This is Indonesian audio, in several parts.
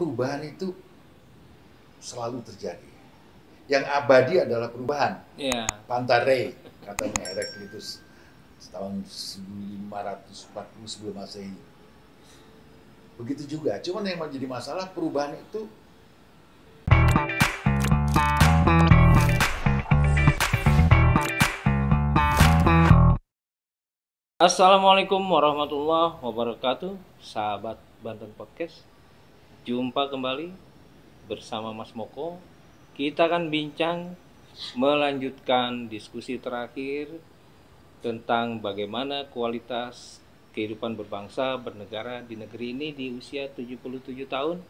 perubahan itu selalu terjadi. Yang abadi adalah perubahan. Iya. Pantare, katanya Heraklitus tahun 1540 sebelum Masehi. Begitu juga. Cuman yang menjadi masalah perubahan itu Assalamualaikum warahmatullahi wabarakatuh, sahabat Banten Podcast. Jumpa kembali bersama Mas Moko. Kita akan bincang melanjutkan diskusi terakhir tentang bagaimana kualitas kehidupan berbangsa bernegara di negeri ini di usia 77 tahun.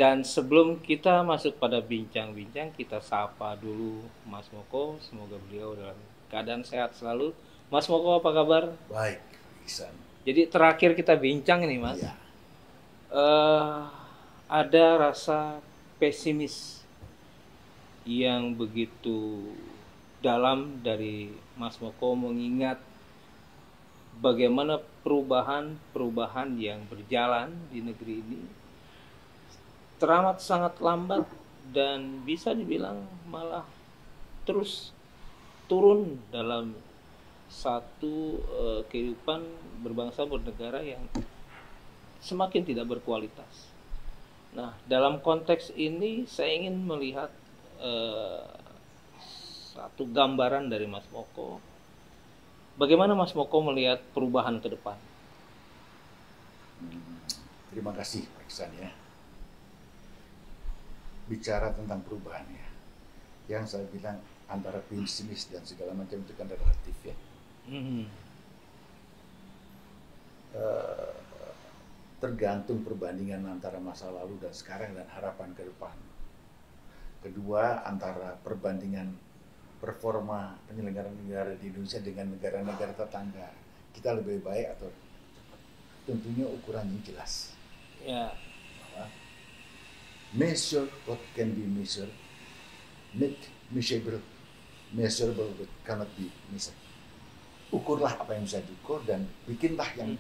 Dan sebelum kita masuk pada bincang-bincang, kita sapa dulu Mas Moko. Semoga beliau dalam keadaan sehat selalu. Mas Moko, apa kabar? baik, Iksan. Jadi terakhir kita bincang ini, Mas. Iya. Ada rasa pesimis yang begitu dalam dari Mas Moko mengingat bagaimana perubahan yang berjalan di negeri ini teramat sangat lambat dan bisa dibilang malah terus turun dalam satu kehidupan berbangsa bernegara yang semakin tidak berkualitas. Nah, dalam konteks ini saya ingin melihat satu gambaran dari Mas Moko. Bagaimana Mas Moko melihat perubahan ke depan? Terima kasih, Pak Iksan ya. Bicara tentang perubahan ya. Yang saya bilang antara pesimis dan segala macam itu kan relatif ya. Tergantung perbandingan antara masa lalu dan sekarang dan harapan ke depan. Kedua, antara perbandingan performa penyelenggaraan negara di Indonesia dengan negara-negara tetangga, kita lebih baik atau tentunya ukurannya jelas. Ya. Measure what can be measured, make measurable but cannot be measured. Ukurlah apa yang bisa diukur dan bikinlah yang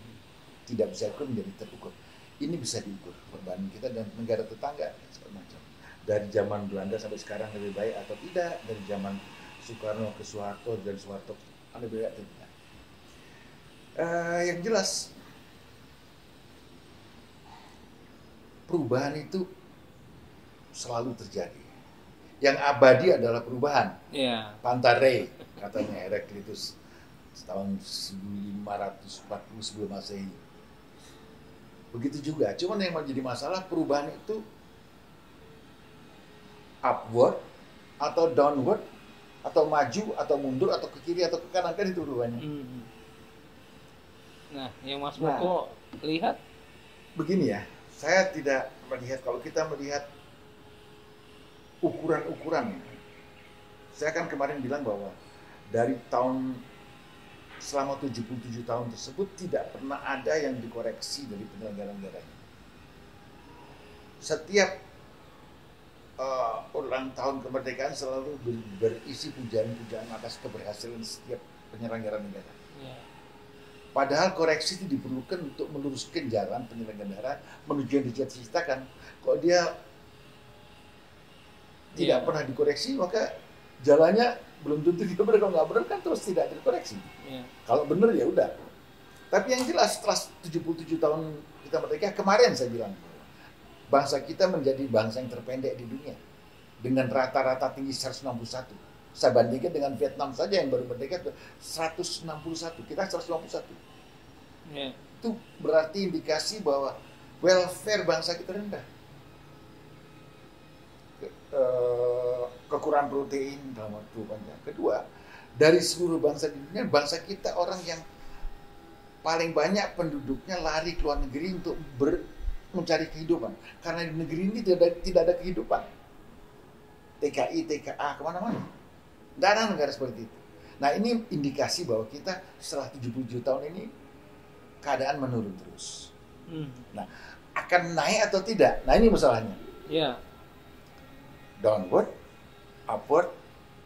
tidak bisa diukur menjadi terukur. Ini bisa diukur perbandingan kita dan negara tetangga segala macam. Dari zaman Belanda sampai sekarang lebih baik atau tidak, dari zaman Soekarno ke Soeharto, dari Soeharto lebih baik atau tidak. Yang jelas perubahan itu selalu terjadi. Yang abadi adalah perubahan. Ya. Pantare, katanya Heraklitus tahun 1540 sebelum Masehi. Begitu juga. Cuman yang menjadi masalah perubahan itu upward atau downward atau maju atau mundur atau ke kiri atau ke kanan, kan itu perubahannya. Nah, yang Mas Moko lihat begini ya. Saya tidak melihat, kalau kita melihat ukuran-ukuran, saya kan kemarin bilang bahwa dari tahun selama 77 tahun tersebut tidak pernah ada yang dikoreksi dari penyelenggaraan negaranya. Setiap ulang tahun kemerdekaan selalu berisi pujian-pujian atas keberhasilan setiap penyelenggaraan negara. ya. Padahal koreksi itu diperlukan untuk meluruskan jalan penyelenggaraan negara menuju yang dicita-citakan. Kalau dia tidak pernah dikoreksi, maka jalannya belum tentu dia benar. Kalau nggak benar kan terus tidak dikoreksi. Kalau benar ya udah. Tapi yang jelas setelah 77 tahun kita merdeka, kemarin saya bilang bangsa kita menjadi bangsa yang terpendek di dunia dengan rata-rata tinggi 161. Saya bandingkan dengan Vietnam saja yang baru merdeka 161, kita 161. Itu berarti indikasi bahwa welfare bangsa kita rendah. Kekurangan protein dalam waktu panjang. Kedua, dari seluruh bangsa di dunia, bangsa kita orang yang paling banyak penduduknya lari ke luar negeri untuk mencari kehidupan. Karena di negeri ini tidak ada kehidupan. TKI, TKA, kemana-mana. Tidak ada negara seperti itu. Nah, ini indikasi bahwa kita setelah 77 tahun ini keadaan menurun terus. Nah, akan naik atau tidak? Nah, ini masalahnya. Ya. Downward, upward,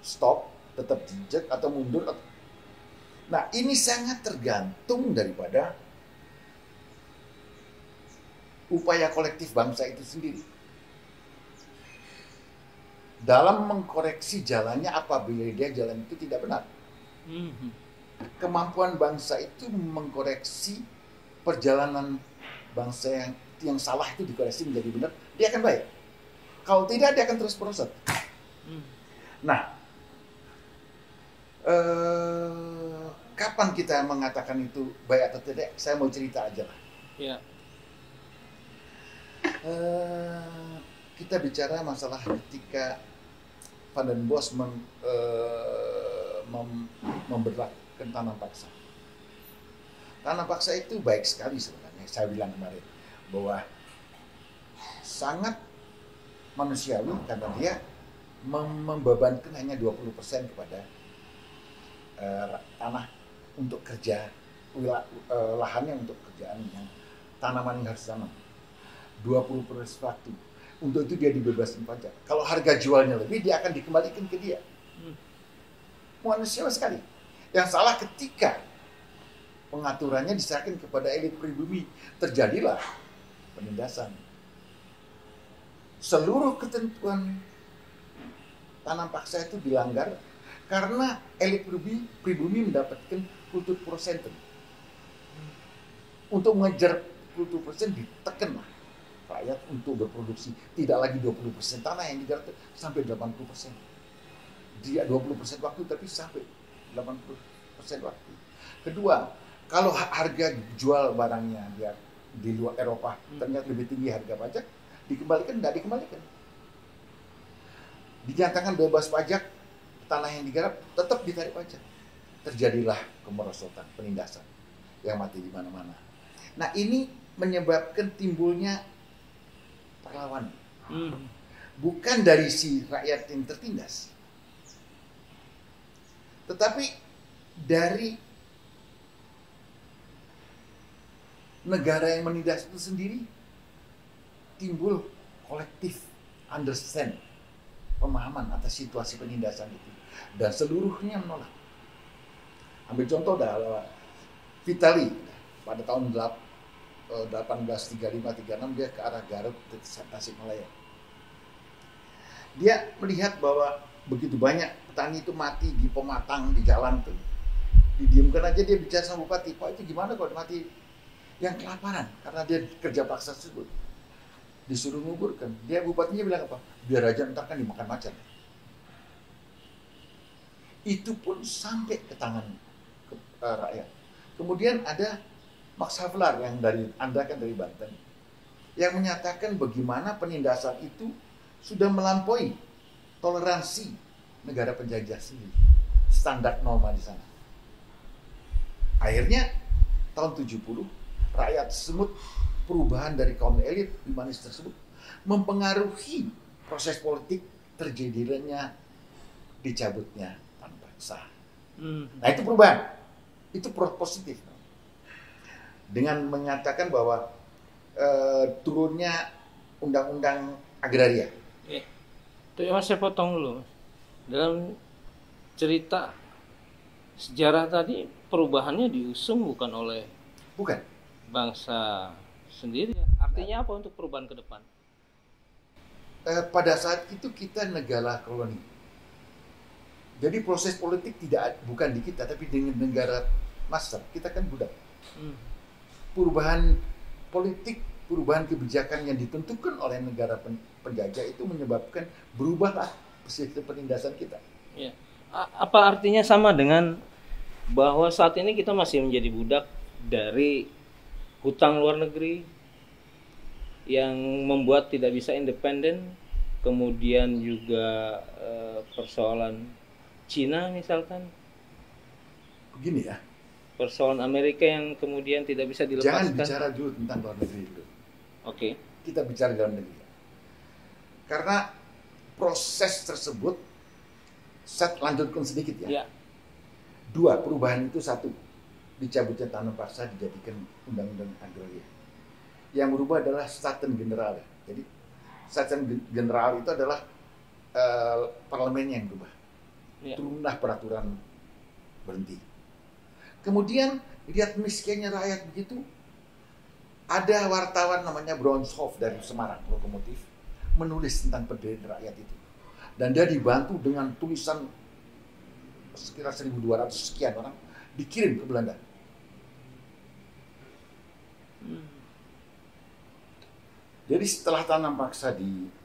stop, tetap jejak atau mundur. Nah, ini sangat tergantung daripada upaya kolektif bangsa itu sendiri dalam mengkoreksi jalannya apabila dia jalan itu tidak benar. Kemampuan bangsa itu mengkoreksi perjalanan bangsa yang salah itu dikoreksi menjadi benar, dia akan baik. Kalau tidak, dia akan terus merosot. Nah, kapan kita mengatakan itu baik atau tidak? Saya mau cerita aja lah. Ya. Kita bicara masalah ketika Van den Bosch memberlakukan tanam paksa. Tanam paksa itu baik sekali sebenarnya. Saya bilang kemarin bahwa sangat manusiawi karena dia membebankan hanya 20% kepada tanah untuk kerja, lahannya untuk kerjaan yang tanaman yang harus tanam. 20% waktu. Untuk itu dia dibebaskan pajak. Kalau harga jualnya lebih, dia akan dikembalikan ke dia. Manusiawi sekali. Yang salah ketika pengaturannya diserahkan kepada elit pribumi, terjadilah penindasan. Seluruh ketentuan tanam paksa itu dilanggar karena elit pribumi mendapatkan kultur prosenten. Untuk mengejar kultur prosenten ditekan rakyat untuk berproduksi. Tidak lagi 20% tanah yang digarap sampai 80%. Dia 20% waktu tapi sampai 80% waktu. Kedua, kalau harga jual barangnya dia di luar Eropa ternyata lebih tinggi harga pajak, dikembalikan, tidak dikembalikan. Dinyatakan bebas pajak, tanah yang digarap tetap ditarik pajak. Terjadilah kemerosotan, penindasan yang mati di mana-mana. Nah, ini menyebabkan timbulnya perlawanan. Bukan dari si rakyat yang tertindas, tetapi dari negara yang menindas itu sendiri timbul kolektif understand, pemahaman atas situasi penindasan itu, dan seluruhnya menolak. Ambil contoh adalah Vitali pada tahun 1835-36 dia ke arah Garut, Tasikmalaya. Dia melihat bahwa begitu banyak petani itu mati di pematang di jalan tuh. Didiamkan aja, dia bicara sama bupati, "Pak, itu gimana kalau mati yang kelaparan karena dia kerja paksa tersebut?" Disuruh nguburkan. Dia bupatinya bilang apa? "Biar aja, ntar kan dimakan macan." Itu pun sampai ke tangan rakyat. Kemudian ada Max Havelaar yang Anda kan dari Banten, yang menyatakan bagaimana penindasan itu sudah melampaui toleransi negara penjajah sendiri, standar norma di sana. Akhirnya tahun 70 rakyat tersebut, perubahan dari kaum elit humanis tersebut mempengaruhi proses politik terjadinya dicabutnya tanam paksa. Nah, itu perubahan, itu positif. Dengan menyatakan bahwa turunnya undang-undang agraria. Itu Mas, saya potong dulu. Dalam cerita sejarah tadi, perubahannya diusung bukan oleh bangsa sendiri. Artinya apa untuk perubahan ke depan? Pada saat itu kita negara koloni. Jadi proses politik bukan di kita, tapi dengan negara master. Kita kan budak. Perubahan politik, perubahan kebijakan yang ditentukan oleh negara penjajah itu menyebabkan berubahlah sistem penindasan kita. Ya. Apa artinya sama dengan bahwa saat ini kita masih menjadi budak dari hutang luar negeri yang membuat tidak bisa independen, kemudian juga persoalan Cina misalkan, begini ya, persoalan Amerika yang kemudian tidak bisa dilepaskan. Jangan bicara dulu tentang luar negeri dulu. Oke. Kita bicara dalam negeri. Karena proses tersebut, saya lanjutkan sedikit ya. 2, perubahan itu 1, dicabutnya tanam paksa dijadikan undang-undang agraria. Yang berubah adalah Staten General. Jadi Staten General itu adalah parlemen yang berubah. Turunlah peraturan berhenti. Kemudian lihat miskinnya rakyat begitu, Ada wartawan namanya Bronshoff dari Semarang, Lokomotif, menulis tentang pendirian rakyat itu. Dan dia dibantu dengan tulisan sekitar 1.200 sekian orang dikirim ke Belanda. Jadi setelah tanam paksa dihentikan,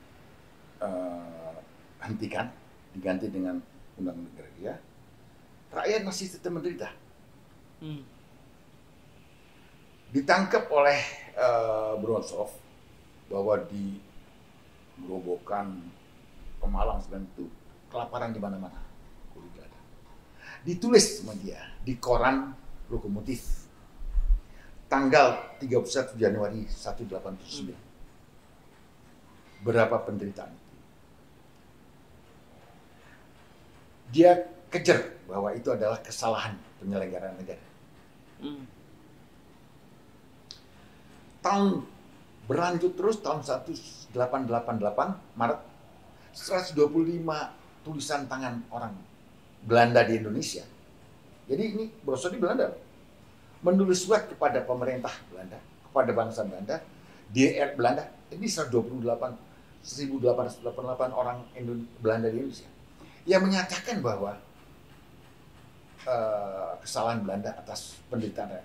diganti dengan undang-undang agraria, rakyat masih tetap menderita. Ditangkap oleh Bronshoff bahwa di Gerobokan, Pemalang sebenarnya itu kelaparan di mana-mana. Ditulis sama dia di koran Lokomotif tanggal 31 Januari 1879. Berapa penderitaan itu. Dia kejar bahwa itu adalah kesalahan penyelenggaraan negara. Tahun berlanjut terus, tahun 1888 Maret, 125 tulisan tangan orang Belanda di Indonesia. Jadi ini brosur di Belanda menulis surat kepada pemerintah Belanda, kepada bangsa Belanda, DR Belanda. Ini 1888 orang Belanda di Indonesia yang menyatakan bahwa kesalahan Belanda atas penderitaan.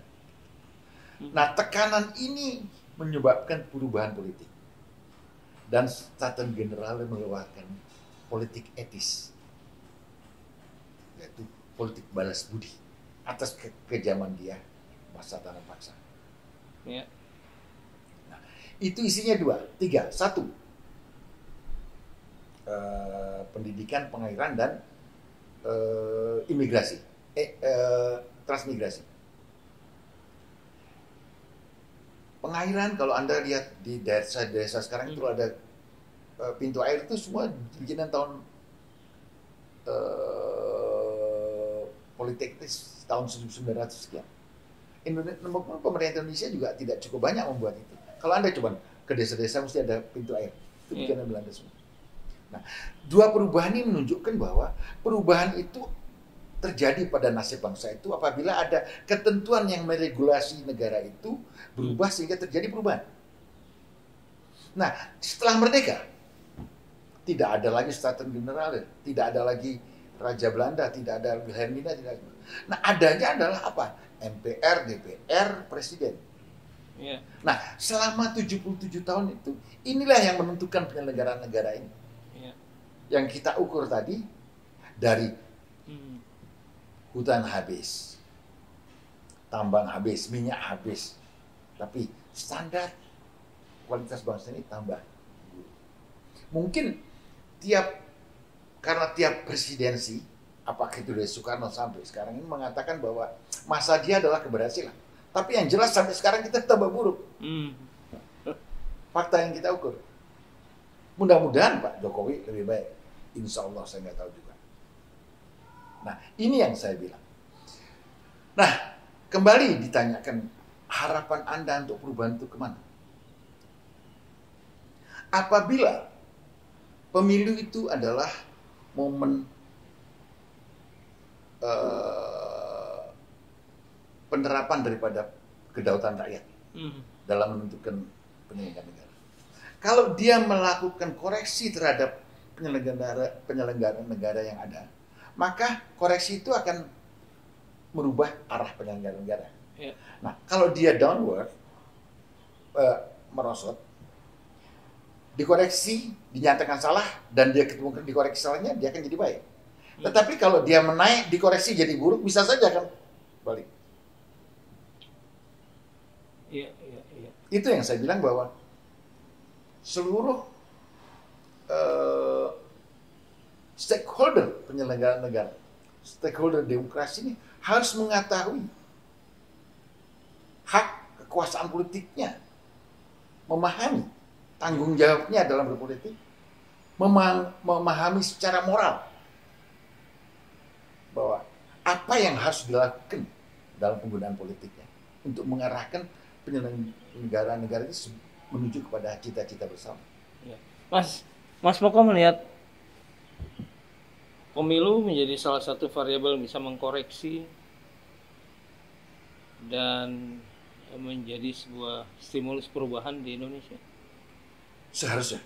Nah, tekanan ini menyebabkan perubahan politik. Dan Staten General mengeluarkan politik etis, yaitu politik balas budi atas kekejaman dia masa tanam paksa. Ya. Nah, itu isinya 3. 1, pendidikan, pengairan, dan imigrasi, transmigrasi. Pengairan, kalau Anda lihat di desa sekarang itu ada pintu air itu semua bikinan tahun Politeknis tahun 1900 sekian. Pemerintah Indonesia juga tidak cukup banyak membuat itu. Kalau Anda coba ke desa-desa mesti ada pintu air. Itu bikinan Belanda semua. Nah, 2 perubahan ini menunjukkan bahwa perubahan itu terjadi pada nasib bangsa itu apabila ada ketentuan yang meregulasi negara itu berubah sehingga terjadi perubahan. Nah, setelah merdeka tidak ada lagi Staten General, tidak ada lagi Raja Belanda, tidak ada Wilhelmina, tidak ada. Nah, adanya adalah apa? MPR, DPR, Presiden. Yeah. Nah, selama 77 tahun itu, inilah yang menentukan penyelenggaraan negara ini. Yeah. Yang kita ukur tadi, dari hutan habis, tambang habis, minyak habis, tapi standar kualitas bangsa ini tambah. Mungkin karena tiap presidensi, apakah itu dari Soekarno sampai sekarang ini mengatakan bahwa masa dia adalah keberhasilan. Tapi yang jelas sampai sekarang kita tambah buruk. Fakta yang kita ukur. Mudah-mudahan Pak Jokowi lebih baik. Insya Allah, saya nggak tahu juga. Nah, ini yang saya bilang. Nah, kembali ditanyakan harapan Anda untuk perubahan itu kemana? Apabila pemilu itu adalah momen penerapan daripada kedaulatan rakyat dalam menentukan penyelenggaraan negara. Kalau dia melakukan koreksi terhadap penyelenggaraan negara yang ada, maka koreksi itu akan merubah arah penyelenggaraan negara. Yeah. Nah, kalau dia downward, merosot, dikoreksi, dinyatakan salah, dan dia ketemukan dikoreksi salahnya, dia akan jadi baik. Tetapi kalau dia menaik, dikoreksi jadi buruk, bisa saja akan balik. Yeah. Itu yang saya bilang bahwa seluruh stakeholder penyelenggaraan negara, stakeholder demokrasi ini harus mengetahui hak kekuasaan politiknya, memahami tanggung jawabnya dalam berpolitik, memahami secara moral bahwa apa yang harus dilakukan dalam penggunaan politiknya untuk mengarahkan penyelenggaraan negara ini menuju kepada cita-cita bersama. Mas Moko melihat pemilu menjadi salah satu variabel yang bisa mengkoreksi dan menjadi sebuah stimulus perubahan di Indonesia? Seharusnya.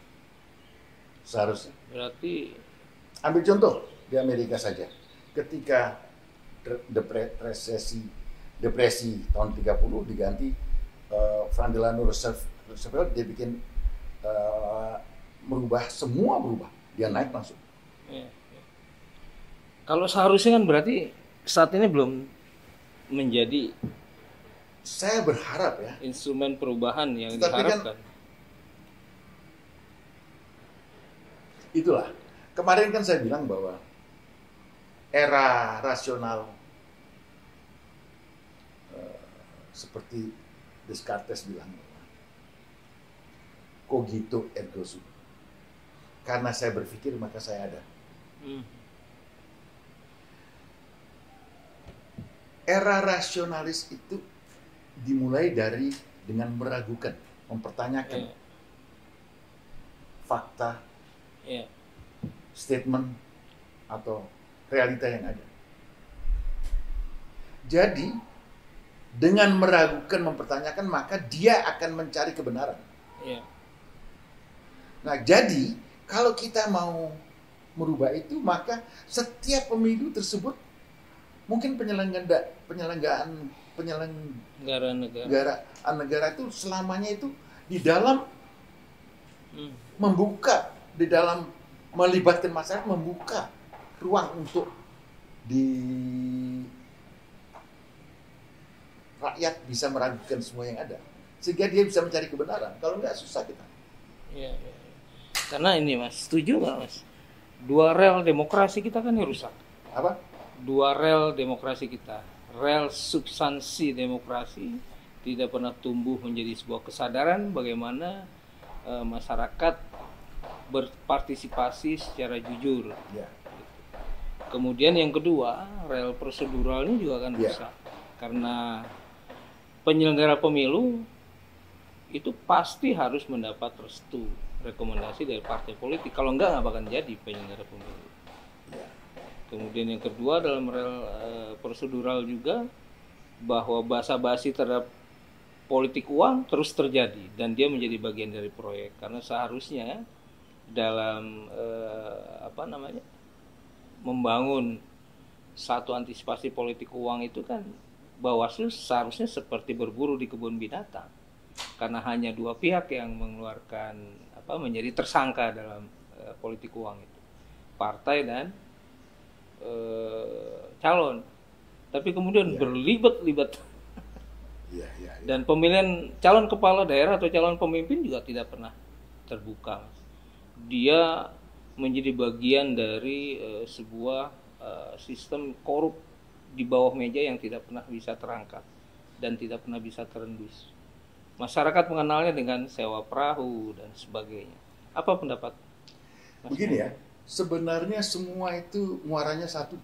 Berarti Ambil contoh di Amerika saja. Ketika depresi tahun 30 diganti Franklin Delano Roosevelt, dia bikin semua berubah. Dia naik langsung. ya. Kalau seharusnya kan berarti saat ini belum menjadi, saya berharap ya, instrumen perubahan yang tetapi diharapkan. Itulah. Kemarin kan saya bilang bahwa era rasional seperti Descartes bilang, cogito ergo sum. Karena saya berpikir maka saya ada. Era rasionalis itu dimulai dengan meragukan, mempertanyakan fakta, statement atau realita yang ada. Jadi dengan meragukan, mempertanyakan, maka dia akan mencari kebenaran. Nah, jadi kalau kita mau merubah itu, maka setiap pemilu tersebut mungkin penyelenggaraan negara itu selamanya itu di dalam membuka, di dalam melibatkan masyarakat, membuka ruang untuk rakyat bisa meragukan semua yang ada, sehingga dia bisa mencari kebenaran. Kalau enggak, susah kita. Karena ini Mas, setuju nggak Mas? Dua rel demokrasi kita kan rusak. Apa? Dua rel demokrasi kita, rel substansi demokrasi tidak pernah tumbuh menjadi sebuah kesadaran bagaimana masyarakat berpartisipasi secara jujur. Kemudian yang kedua, rel proseduralnya juga kan rusak, karena penyelenggara pemilu itu pasti harus mendapat restu, rekomendasi dari partai politik. Kalau enggak bakal jadi penyelenggara pemilu. Kemudian yang kedua dalam rel prosedural juga, bahwa basa-basi terhadap politik uang terus terjadi dan dia menjadi bagian dari proyek, karena seharusnya dalam membangun satu antisipasi politik uang itu kan Bawaslu seharusnya seperti berburu di kebun binatang, karena hanya dua pihak yang mengeluarkan menjadi tersangka dalam politik uang itu, partai dan calon. Tapi kemudian berlibat-libat. Dan pemilihan calon kepala daerah atau calon pemimpin juga tidak pernah terbuka. Dia menjadi bagian dari sebuah sistem korup di bawah meja yang tidak pernah bisa terangkat dan tidak pernah bisa terendus. Masyarakat mengenalnya dengan sewa perahu dan sebagainya. Apa pendapat Mas? Begini ya, sebenarnya semua itu muaranya satu.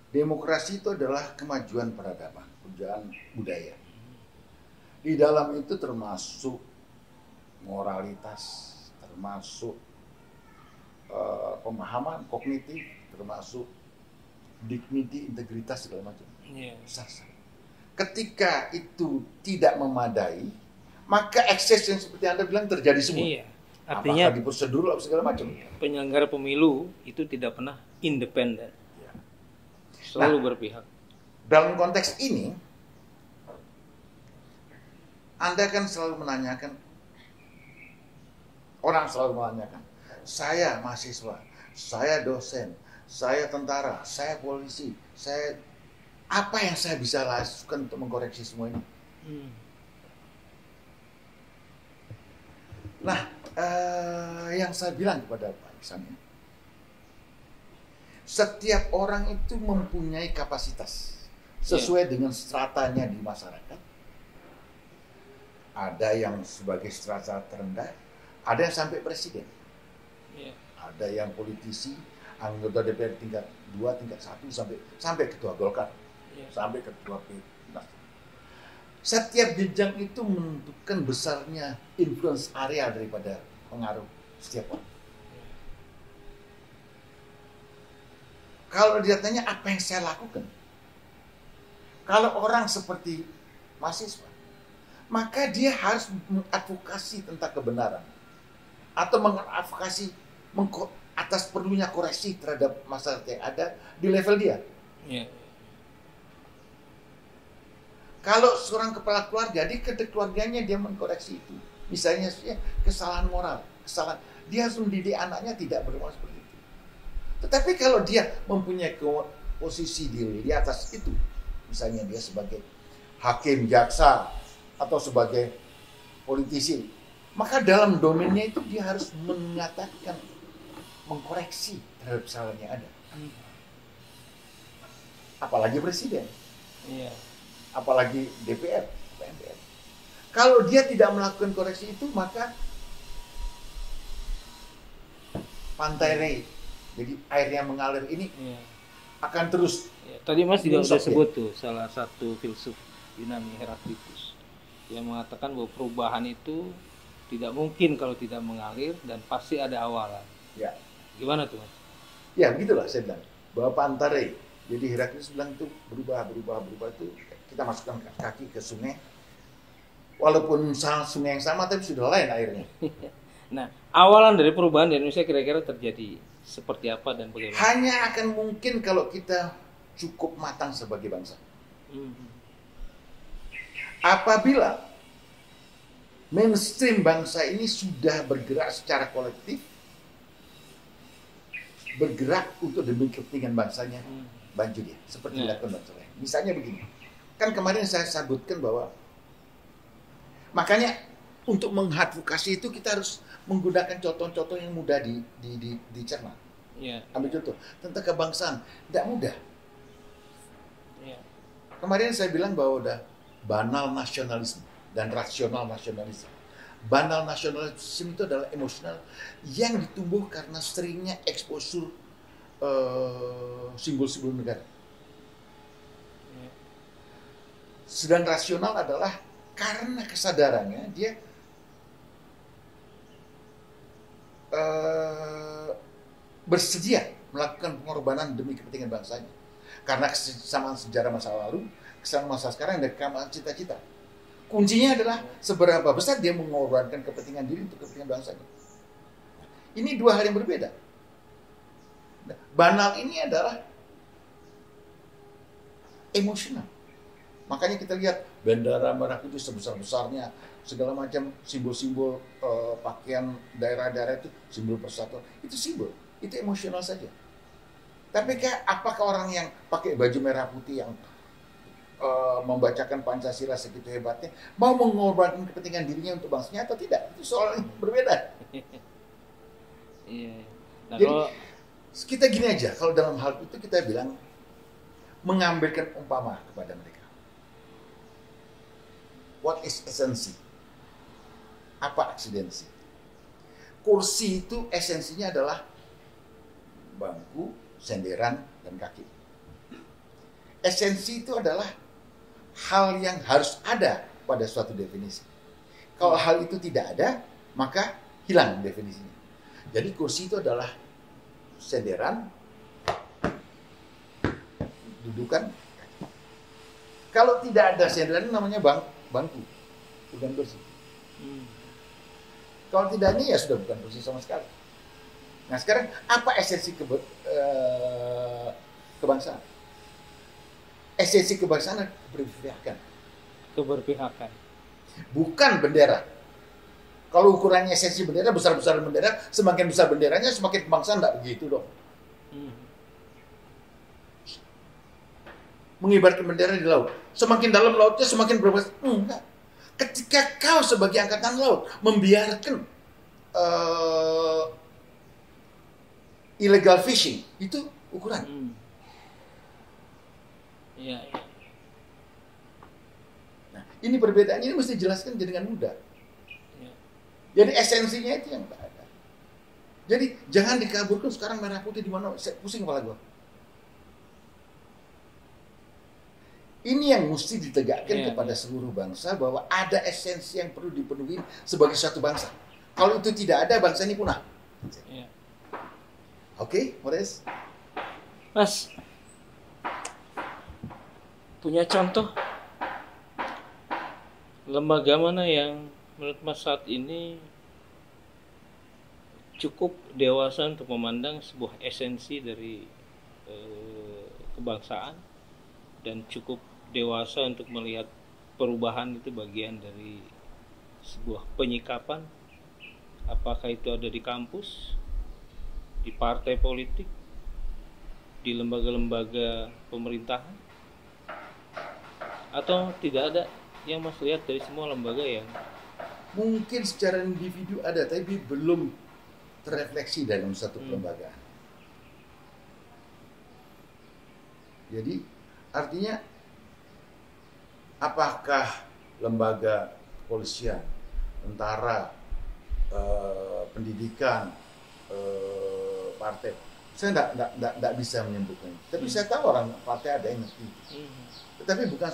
Demokrasi itu adalah kemajuan peradaban, kemajuan budaya. Di dalam itu termasuk moralitas, termasuk pemahaman kognitif, termasuk dignity, integritas, segala macam. Ketika itu tidak memadai, maka ekses yang seperti Anda bilang terjadi semua. Artinya apakah di prosedur atau segala macam. Penyelenggara pemilu itu tidak pernah independen, selalu berpihak. Dalam konteks ini, Anda kan selalu menanyakan, orang selalu menanyakan, saya mahasiswa, saya dosen, saya tentara, saya polisi, apa yang saya bisa lakukan untuk mengkoreksi semua ini? Nah, yang saya bilang kepada Pak Iksan, setiap orang itu mempunyai kapasitas sesuai dengan stratanya di masyarakat. Ada yang sebagai strata terendah, ada yang sampai presiden, ada yang politisi, anggota DPR tingkat 2, tingkat 1, sampai ketua Golkar, sampai ketua PNAS. Setiap jenjang itu menentukan besarnya influence area daripada pengaruh setiap orang. Kalau dia tanya apa yang saya lakukan, Kalau orang seperti mahasiswa, maka dia harus mengadvokasi tentang kebenaran atau mengadvokasi atas perlunya koreksi terhadap masalah yang ada di level dia. Yeah. Kalau seorang kepala keluarga, di keluarganya dia mengkoreksi itu. Misalnya kesalahan moral, kesalahan, dia harus mendidik anaknya tidak berbuat seperti itu. Tetapi kalau dia mempunyai posisi di atas itu, misalnya dia sebagai hakim, jaksa, atau sebagai politisi, maka dalam domainnya itu dia harus mengatakan, mengkoreksi terhadap kesalahan yang ada. Apalagi presiden. Iya. Apalagi DPR, MPR. Kalau dia tidak melakukan koreksi itu, maka pantai Rei, jadi air yang mengalir ini akan terus. Tadi Mas juga sudah sebut tuh salah satu filsuf Yunani, Heraklitus, yang mengatakan bahwa perubahan itu tidak mungkin kalau tidak mengalir dan pasti ada awalan. Ya. Gimana tuh Mas? Ya begitulah saya bilang bahwa pantai Rei. Jadi Heraklitus bilang itu berubah itu kita masukkan kaki ke sungai, walaupun sungai yang sama tapi sudah lain airnya. Nah, awalan dari perubahan di Indonesia kira-kira terjadi seperti apa dan bagaimana? Hanya akan mungkin kalau kita cukup matang sebagai bangsa. Apabila mainstream bangsa ini sudah bergerak secara kolektif, bergerak untuk demi kepentingan bangsanya, bantu dia seperti dilakukan bangsa lain. Misalnya begini, kan kemarin saya sebutkan bahwa makanya untuk mengadvokasi itu kita harus menggunakan contoh-contoh yang mudah dicerna. Ambil contoh tentang kebangsaan, tidak mudah. Kemarin saya bilang bahwa udah banal nasionalisme dan rasional nasionalisme. Banal nasionalisme itu adalah emosional yang ditumbuh karena seringnya exposure simbol-simbol negara. Sedang rasional adalah karena kesadarannya dia bersedia melakukan pengorbanan demi kepentingan bangsanya. Karena kesamaan sejarah masa lalu, kesamaan masa sekarang, dan kesamaan cita-cita. Kuncinya adalah seberapa besar dia mengorbankan kepentingan diri untuk kepentingan bangsanya. Ini dua hal yang berbeda. Banal ini adalah emosional. Makanya kita lihat bendera merah putih sebesar-besarnya, segala macam simbol-simbol pakaian daerah-daerah itu simbol persatuan. Itu simbol, itu emosional saja. Tapi apakah orang yang pakai baju merah putih yang membacakan Pancasila segitu hebatnya mau mengorbankan kepentingan dirinya untuk bangsanya atau tidak? Itu soal yang berbeda. Nah, jadi kita gini aja, kalau dalam hal itu kita bilang mengambilkan umpama kepada mereka. What is esensi? Apa eksidensi? Kursi itu esensinya adalah bangku, senderan, dan kaki. Esensi itu adalah hal yang harus ada pada suatu definisi. Kalau hal itu tidak ada, maka hilang definisinya. Jadi kursi itu adalah senderan, dudukan, kaki. Kalau tidak ada senderan namanya bangku, bukan kursi. Kalau tidak ini ya sudah bukan kursi sama sekali. Nah sekarang apa esensi kebangsaan? Esensi kebangsaan keberpihakan. Bukan bendera. Kalau ukurannya esensi bendera, besar-besar bendera, semakin besar benderanya semakin kebangsaan, tidak begitu dong. Mengibarkan bendera di laut, semakin dalam lautnya semakin berbahasa. Enggak. Ketika kau sebagai angkatan laut membiarkan illegal fishing, itu ukuran. Nah, ini perbedaannya ini mesti dijelaskan dengan mudah. Jadi esensinya itu yang tak ada. Jadi jangan dikaburkan sekarang merah putih di mana, pusing kepala gua. Ini yang mesti ditegakkan kepada seluruh bangsa bahwa ada esensi yang perlu dipenuhi sebagai satu bangsa. Kalau itu tidak ada, bangsa ini punah. Oke, Mores? Mas, punya contoh lembaga mana yang menurut Mas saat ini cukup dewasa untuk memandang sebuah esensi dari kebangsaan dan cukup dewasa untuk melihat perubahan itu bagian dari sebuah penyikapan, apakah itu ada di kampus, di partai politik, di lembaga-lembaga pemerintahan, atau tidak ada yang Mas lihat dari semua lembaga yang mungkin secara individu ada tapi belum terrefleksi dalam satu kelembagaan. Jadi artinya apakah lembaga kepolisian, tentara, pendidikan, partai, saya tidak bisa menyebutkan. Tapi saya tahu orang partai ada yang ngerti. Tetapi bukan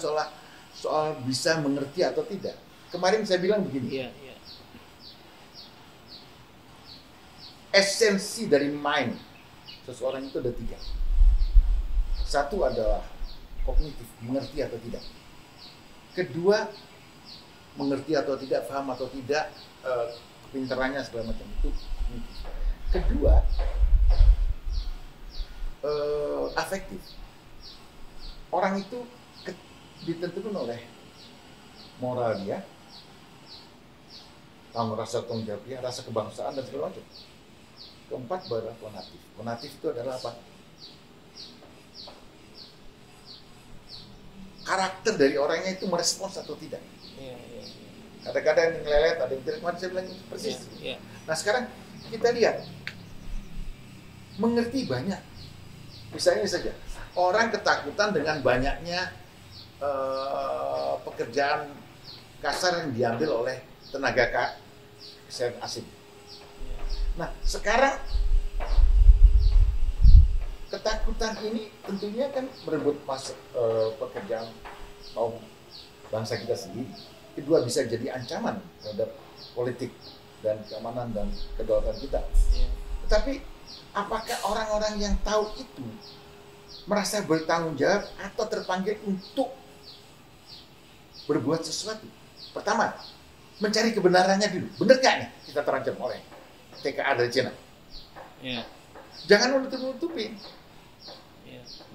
soal bisa mengerti atau tidak. Kemarin saya bilang begini. Esensi dari mind seseorang itu ada 3. Satu adalah kognitif, mengerti atau tidak. Kedua, mengerti atau tidak, paham atau tidak, pinterannya segala macam itu. Kedua, afektif. Orang itu ditentukan oleh moral dia, rasa tanggung jawab dia, rasa kebangsaan dan segala macam. Keempat adalah konatif. Konatif itu adalah apa? Karakter dari orangnya itu merespons atau tidak. Kadang-kadang yang lelet, ada yang tidak. Kemarin saya bilang persis. Nah sekarang kita lihat, mengerti banyak. Misalnya saja, orang ketakutan dengan banyaknya pekerjaan kasar yang diambil oleh tenaga asing. Nah, sekarang ketakutan ini tentunya kan merebut pekerjaan kaum bangsa kita sendiri. Kedua, bisa jadi ancaman terhadap politik dan keamanan dan kedaulatan kita. Tetapi apakah orang-orang yang tahu itu merasa bertanggung jawab atau terpanggil untuk berbuat sesuatu? Pertama, mencari kebenarannya dulu. Benar nggak nih kita terancam oleh TKA dari Cina? Jangan menutup-nutupin.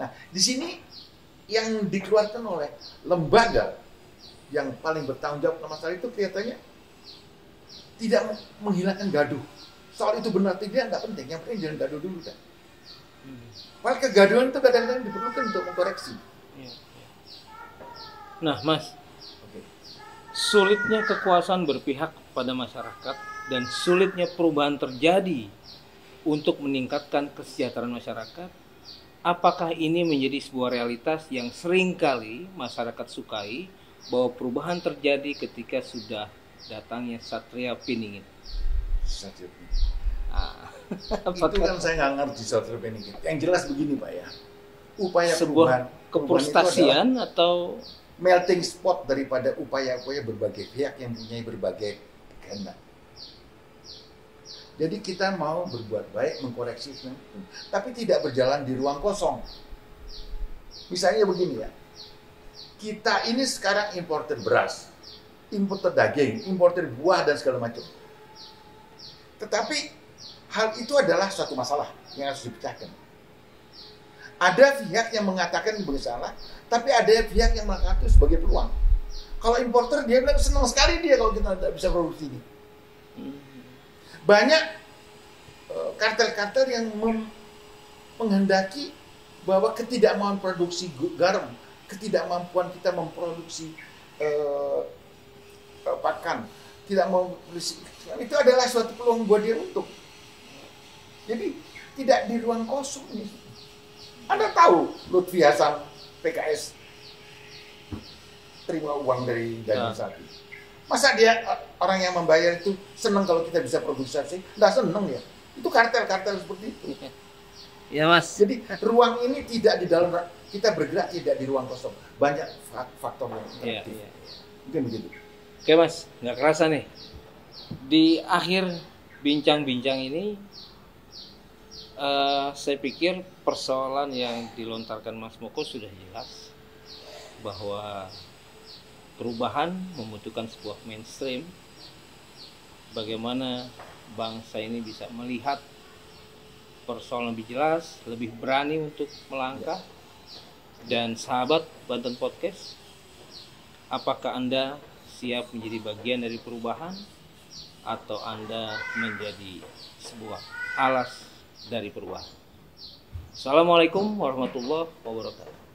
Nah, di sini yang dikeluarkan oleh lembaga yang paling bertanggung jawab dalam masalah itu kelihatannya tidak menghilangkan gaduh. Soal itu benar tidak nggak penting. Yang penting jangan gaduh dulu kan. Padahal kegaduhan itu kadang-kadang diperlukan untuk mengkoreksi. Nah, Mas, sulitnya kekuasaan berpihak pada masyarakat dan sulitnya perubahan terjadi untuk meningkatkan kesejahteraan masyarakat, apakah ini menjadi sebuah realitas yang seringkali masyarakat sukai bahwa perubahan terjadi ketika sudah datangnya Satria Piningit? Satria Piningit. Itu kan saya nggak ngerti Satria Piningit. Yang jelas begini Pak ya, upaya sebuah kefrustasian atau melting spot daripada upaya-upaya berbagai pihak yang punya berbagai kehendak. Jadi kita mau berbuat baik, mengkoreksi itu, tapi tidak berjalan di ruang kosong. Misalnya begini ya, kita ini sekarang importer beras, importer daging, importer buah dan segala macam. Tetapi hal itu adalah suatu masalah yang harus dipecahkan. Ada pihak yang mengatakan sebagai salah, tapi ada pihak yang mengatakan itu sebagai peluang. Kalau importer dia bilang senang sekali dia kalau kita tidak bisa produksi ini. Banyak kartel-kartel yang menghendaki bahwa ketidakmampuan produksi garam, ketidakmampuan kita memproduksi pakan, tidak mau produksi, itu adalah suatu peluang buat dia untuk. Jadi tidak di ruang kosong nih. Anda tahu Lutfi Hasan PKS terima uang dari daging sapi. Masa dia orang yang membayar itu senang kalau kita bisa produksi sapi? Nggak senang ya. Itu kartel-kartel seperti itu. Ya Mas. Jadi ruang ini tidak di dalam, kita bergerak tidak di ruang kosong. Banyak faktor yang interaktif. Mungkin begitu. Oke Mas, nggak kerasa nih. Di akhir bincang-bincang ini, saya pikir persoalan yang dilontarkan Mas Moko sudah jelas. bahwa perubahan membutuhkan sebuah mainstream. Bagaimana bangsa ini bisa melihat persoalan lebih jelas, lebih berani untuk melangkah. Dan sahabat Banten Podcast, apakah Anda siap menjadi bagian dari perubahan atau Anda menjadi sebuah alas dari perubahan? Assalamualaikum warahmatullahi wabarakatuh.